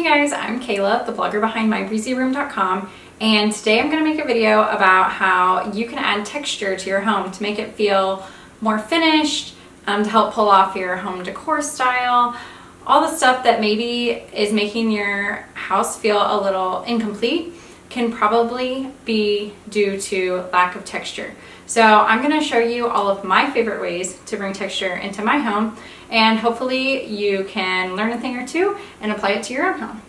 Hey guys, I'm Kayla, the blogger behind mybreezyroom.com, and today I'm going to make a video about how you can add texture to your home to make it feel more finished, to help pull off your home decor style, all the stuff that maybe is making your house feel a little incomplete can probably be due to lack of texture. So I'm going to show you all of my favorite ways to bring texture into my home, and hopefully you can learn a thing or two and apply it to your own home.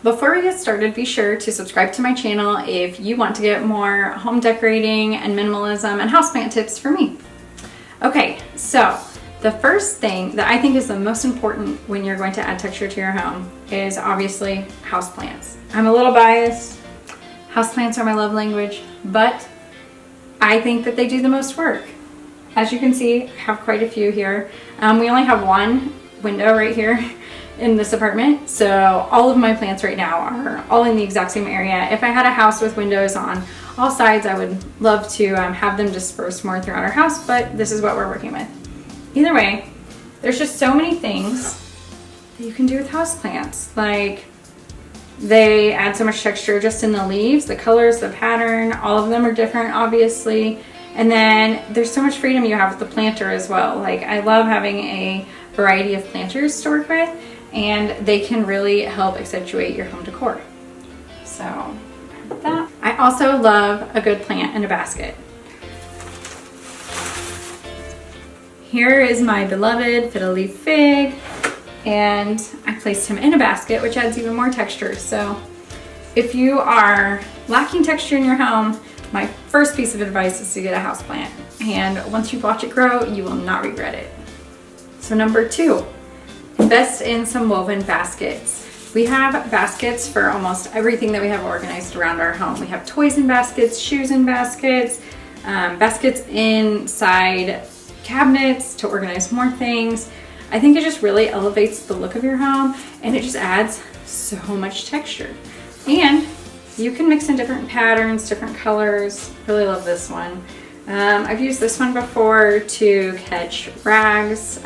Before we get started, be sure to subscribe to my channel if you want to get more home decorating and minimalism and houseplant tips from me. Okay, so the first thing that I think is the most important when you're going to add texture to your home is obviously houseplants. I'm a little biased. Houseplants are my love language, but I think that they do the most work. As you can see, I have quite a few here. We only have one window right here in this apartment, so all of my plants right now are all in the exact same area. If I had a house with windows on all sides, I would love to have them dispersed more throughout our house, but this is what we're working with. Either way, there's just so many things that you can do with houseplants. Like, they add so much texture just in the leaves, the colors, the pattern, all of them are different, obviously. And then there's so much freedom you have with the planter as well. Like, I love having a variety of planters to work with, and they can really help accentuate your home decor. So, that. I also love a good plant in a basket. Here is my beloved fiddle leaf fig, and I placed him in a basket, which adds even more texture. So if you are lacking texture in your home, my first piece of advice is to get a houseplant. And once you watch it grow, you will not regret it. So number 2, invest in some woven baskets. We have baskets for almost everything that we have organized around our home. We have toys in baskets, shoes in baskets, baskets inside cabinets to organize more things. I think it just really elevates the look of your home, and it just adds so much texture. And you can mix in different patterns, different colors. Really love this one. I've used this one before to catch rags,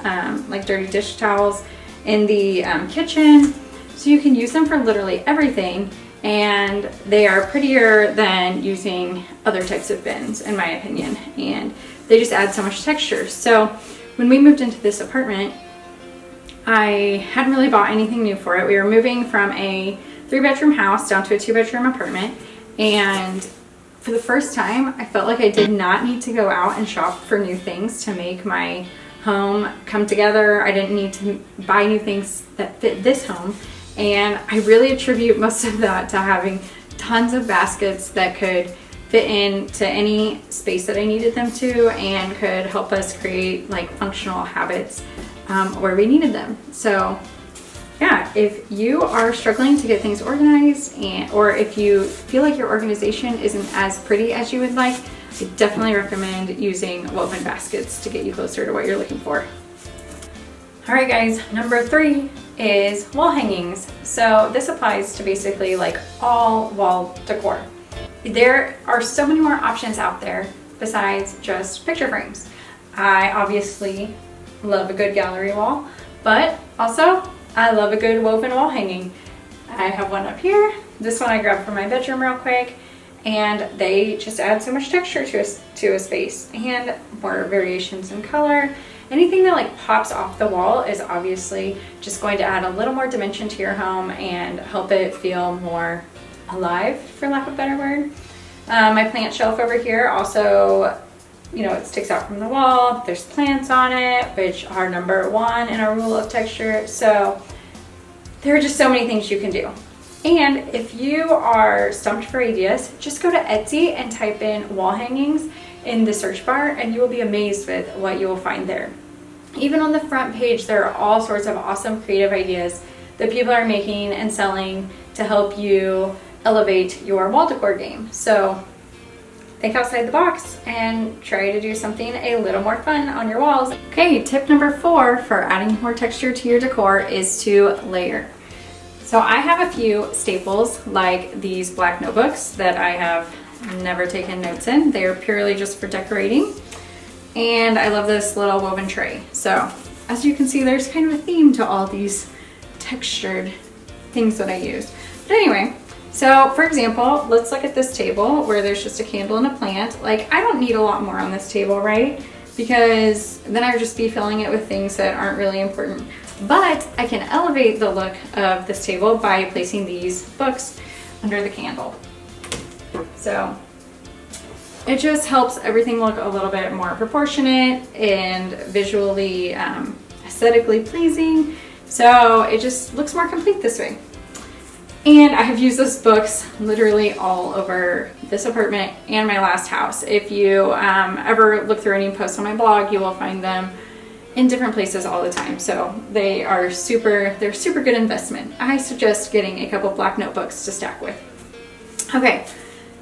like dirty dish towels in the kitchen. So you can use them for literally everything, and they are prettier than using other types of bins, in my opinion. And they just add so much texture. So when we moved into this apartment, I hadn't really bought anything new for it. We were moving from a 3-bedroom house down to a 2-bedroom apartment, and for the first time I felt like I did not need to go out and shop for new things to make my home come together. I didn't need to buy new things that fit this home, and I really attribute most of that to having tons of baskets that could fit into any space that I needed them to, and could help us create like functional habits where we needed them. So yeah, if you are struggling to get things organized, or if you feel like your organization isn't as pretty as you would like, I definitely recommend using woven baskets to get you closer to what you're looking for. All right guys, number 3 is wall hangings. So this applies to basically like all wall decor. There are so many more options out there besides just picture frames. I obviously love a good gallery wall, but also I love a good woven wall hanging. I have one up here. This one I grabbed from my bedroom real quick, and they just add so much texture to a space, and more variations in color. Anything that like pops off the wall is obviously just going to add a little more dimension to your home and help it feel more alive, for lack of a better word. My plant shelf over here also, you know, it sticks out from the wall. There's plants on it, which are number 1 in our rule of texture. So there are just so many things you can do. And if you are stumped for ideas, just go to Etsy and type in wall hangings in the search bar, and you will be amazed with what you will find there. Even on the front page, there are all sorts of awesome creative ideas that people are making and selling to help you elevate your wall decor game. So think outside the box and try to do something a little more fun on your walls. Okay, tip number 4 for adding more texture to your decor is to layer. So I have a few staples like these black notebooks that I have never taken notes in. They are purely just for decorating. And I love this little woven tray. So as you can see, there's kind of a theme to all these textured things that I use. But anyway, so for example, let's look at this table where there's just a candle and a plant. Like, I don't need a lot more on this table, right? Because then I would just be filling it with things that aren't really important. But I can elevate the look of this table by placing these books under the candle. So it just helps everything look a little bit more proportionate and visually, aesthetically pleasing. So it just looks more complete this way. And I have used those books literally all over this apartment and my last house. If you ever look through any posts on my blog, you will find them in different places all the time. So they're super good investment. I suggest getting a couple black notebooks to stack with. Okay,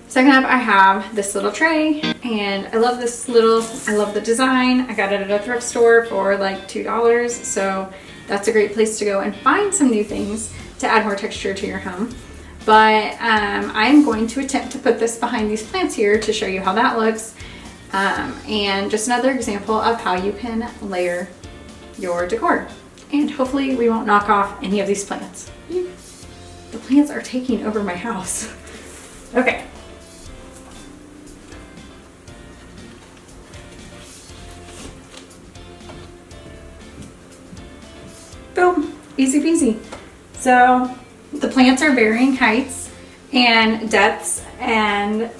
second up I have this little tray, and I love the design. I got it at a thrift store for like $2, so that's a great place to go and find some new things to add more texture to your home. But I'm going to attempt to put this behind these plants here to show you how that looks. And just another example of how you can layer your decor. And hopefully we won't knock off any of these plants. The plants are taking over my house. Okay. Boom, easy peasy. So the plants are varying heights and depths, and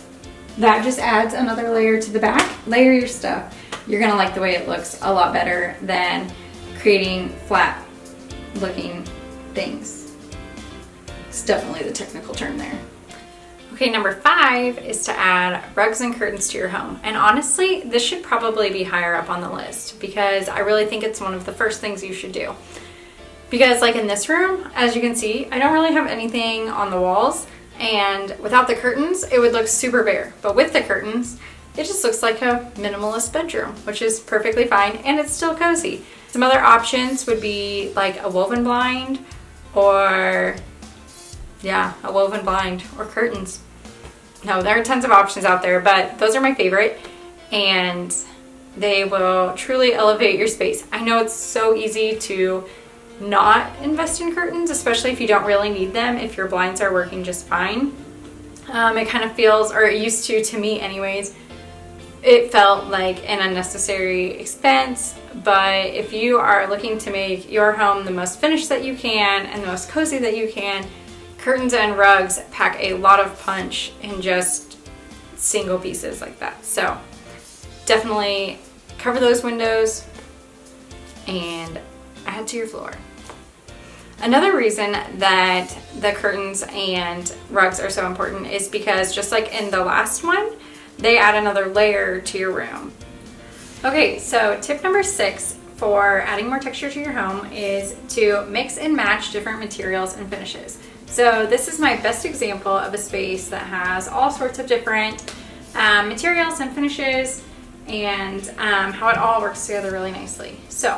that just adds another layer to the back. Layer your stuff. You're gonna like the way it looks a lot better than creating flat looking things. It's definitely the technical term there. Okay, number 5 is to add rugs and curtains to your home. And honestly, this should probably be higher up on the list because I really think it's one of the first things you should do. Because like in this room, as you can see, I don't really have anything on the walls, and without the curtains, it would look super bare. But with the curtains, it just looks like a minimalist bedroom, which is perfectly fine, and it's still cozy. Some other options would be like a woven blind, or yeah, a woven blind or curtains. No, there are tons of options out there, but those are my favorite, and they will truly elevate your space. I know it's so easy to not invest in curtains, especially if you don't really need them, if your blinds are working just fine. It kind of feels, or it used to me anyways, it felt like an unnecessary expense. But if you are looking to make your home the most finished that you can and the most cozy that you can, curtains and rugs pack a lot of punch in just single pieces like that. So definitely cover those windows and add to your floor. Another reason that the curtains and rugs are so important is because just like in the last one, they add another layer to your room. Okay, so tip number 6 for adding more texture to your home is to mix and match different materials and finishes. So this is my best example of a space that has all sorts of different materials and finishes, and how it all works together really nicely. So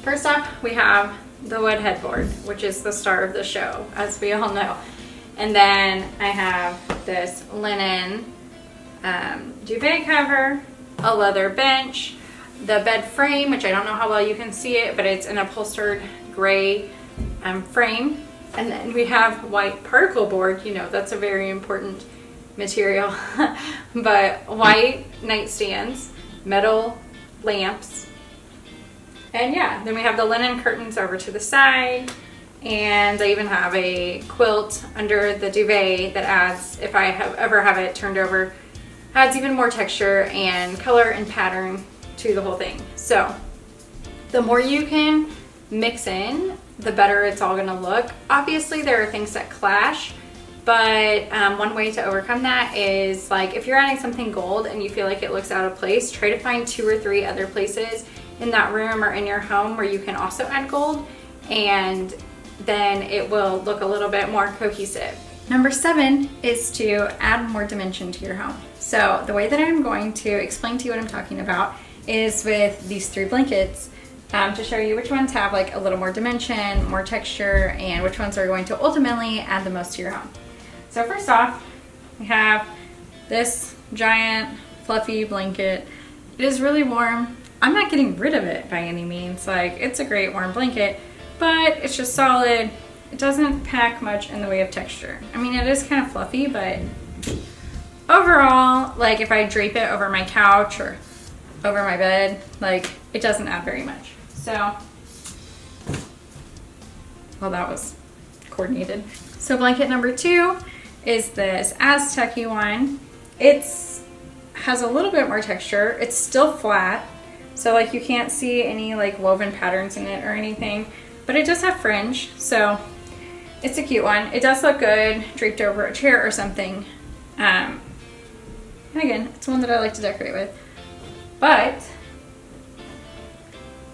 first off, we have the wood headboard, which is the star of the show, as we all know. And then I have this linen duvet cover, a leather bench, the bed frame, which I don't know how well you can see it, but it's an upholstered gray frame. And then we have white particle board. You know, that's a very important material. But white nightstands, metal lamps, and yeah, then we have the linen curtains over to the side, and I even have a quilt under the duvet that adds, if I ever have it turned over, adds even more texture and color and pattern to the whole thing. So the more you can mix in, the better it's all gonna look. Obviously there are things that clash, but one way to overcome that is, like, if you're adding something gold and you feel like it looks out of place, try to find 2 or 3 other places in that room or in your home where you can also add gold, and then it will look a little bit more cohesive. Number 7 is to add more dimension to your home. So the way that I'm going to explain to you what I'm talking about is with these 3 blankets, to show you which ones have like a little more dimension, more texture, and which ones are going to ultimately add the most to your home. So first off, we have this giant fluffy blanket. It is really warm. I'm not getting rid of it by any means. Like, it's a great warm blanket, but it's just solid. it doesn't pack much in the way of texture. I mean, it is kind of fluffy, but overall, like if I drape it over my couch or over my bed, like it doesn't add very much. So, well, that was coordinated. So blanket number 2 is this Aztec-y one. Has a little bit more texture. It's still flat, so like you can't see any like woven patterns in it or anything, but it does have fringe, so it's a cute one. It does look good draped over a chair or something. And again, it's one that I like to decorate with. But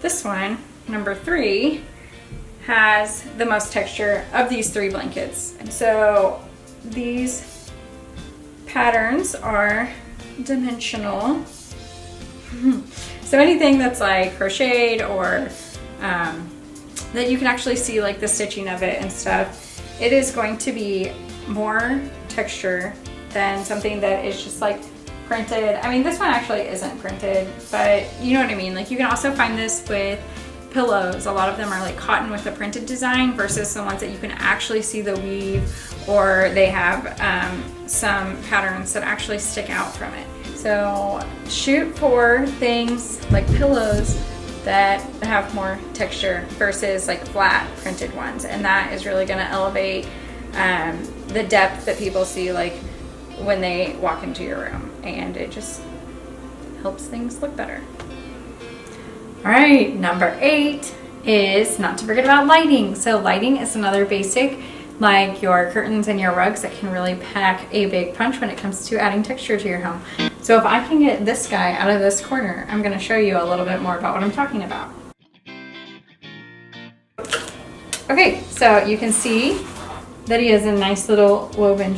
this one, number 3, has the most texture of these 3 blankets. And so these patterns are dimensional. So anything that's like crocheted or that you can actually see like the stitching of it and stuff, it is going to be more texture than something that is just like printed. I mean, this one actually isn't printed, but you know what I mean. Like you can also find this with pillows. A lot of them are like cotton with a printed design versus the ones that you can actually see the weave, or they have some patterns that actually stick out from it. So shoot for things like pillows that have more texture versus like flat printed ones, and that is really going to elevate the depth that people see like when they walk into your room, and it just helps things look better. All right, number 8 is not to forget about lighting. So lighting is another basic, like your curtains and your rugs, that can really pack a big punch when it comes to adding texture to your home. So if I can get this guy out of this corner, I'm going to show you a little bit more about what I'm talking about. Okay, so you can see that he has a nice little woven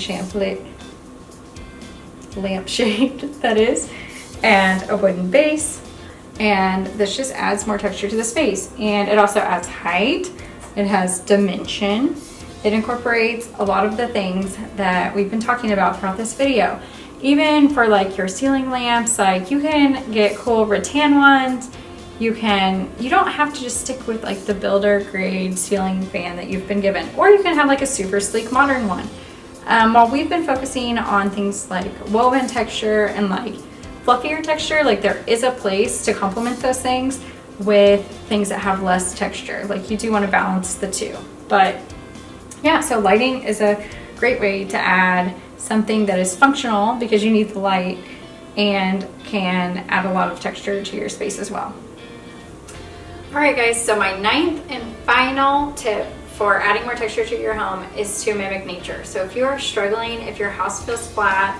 lampshade, that is, and a wooden base. And this just adds more texture to the space, and it also adds height. It has dimension. It incorporates a lot of the things that we've been talking about throughout this video. Even for like your ceiling lamps, like you can get cool rattan ones. You don't have to just stick with like the builder grade ceiling fan that you've been given, or you can have like a super sleek modern one. While we've been focusing on things like woven texture and like fluffier texture, like there is a place to complement those things with things that have less texture. Like you do want to balance the two. But yeah, so lighting is a great way to add something that is functional because you need the light, and can add a lot of texture to your space as well. All right guys, so my 9th and final tip for adding more texture to your home is to mimic nature. So if you are struggling, if your house feels flat,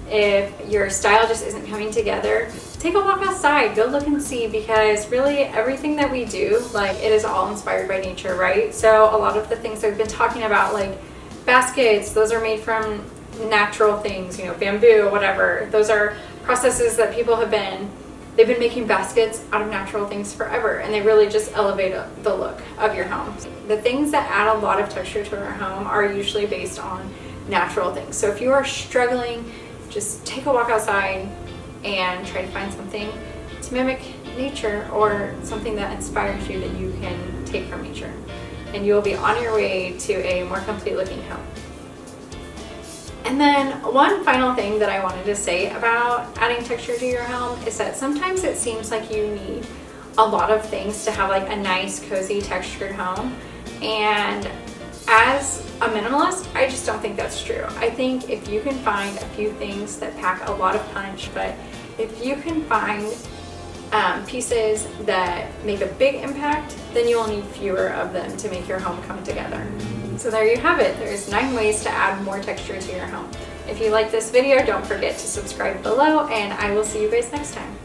if your style just isn't coming together, take a walk outside, go look and see, because really everything that we do, like it is all inspired by nature, right? So a lot of the things that we've been talking about, like baskets, those are made from natural things, you know, bamboo, whatever. Those are processes that people they've been making baskets out of natural things forever, and they really just elevate the look of your home. The things that add a lot of texture to our home are usually based on natural things. So if you are struggling, just take a walk outside and try to find something to mimic nature, or something that inspires you that you can take from nature, and you will be on your way to a more complete looking home. And then one final thing that I wanted to say about adding texture to your home is that sometimes it seems like you need a lot of things to have like a nice, cozy, textured home. And as a minimalist, I just don't think that's true. I think if you can find a few things that pack a lot of punch, but if you can find pieces that make a big impact, then you will need fewer of them to make your home come together. So there you have it. There's 9 ways to add more texture to your home. If you like this video, don't forget to subscribe below, and I will see you guys next time.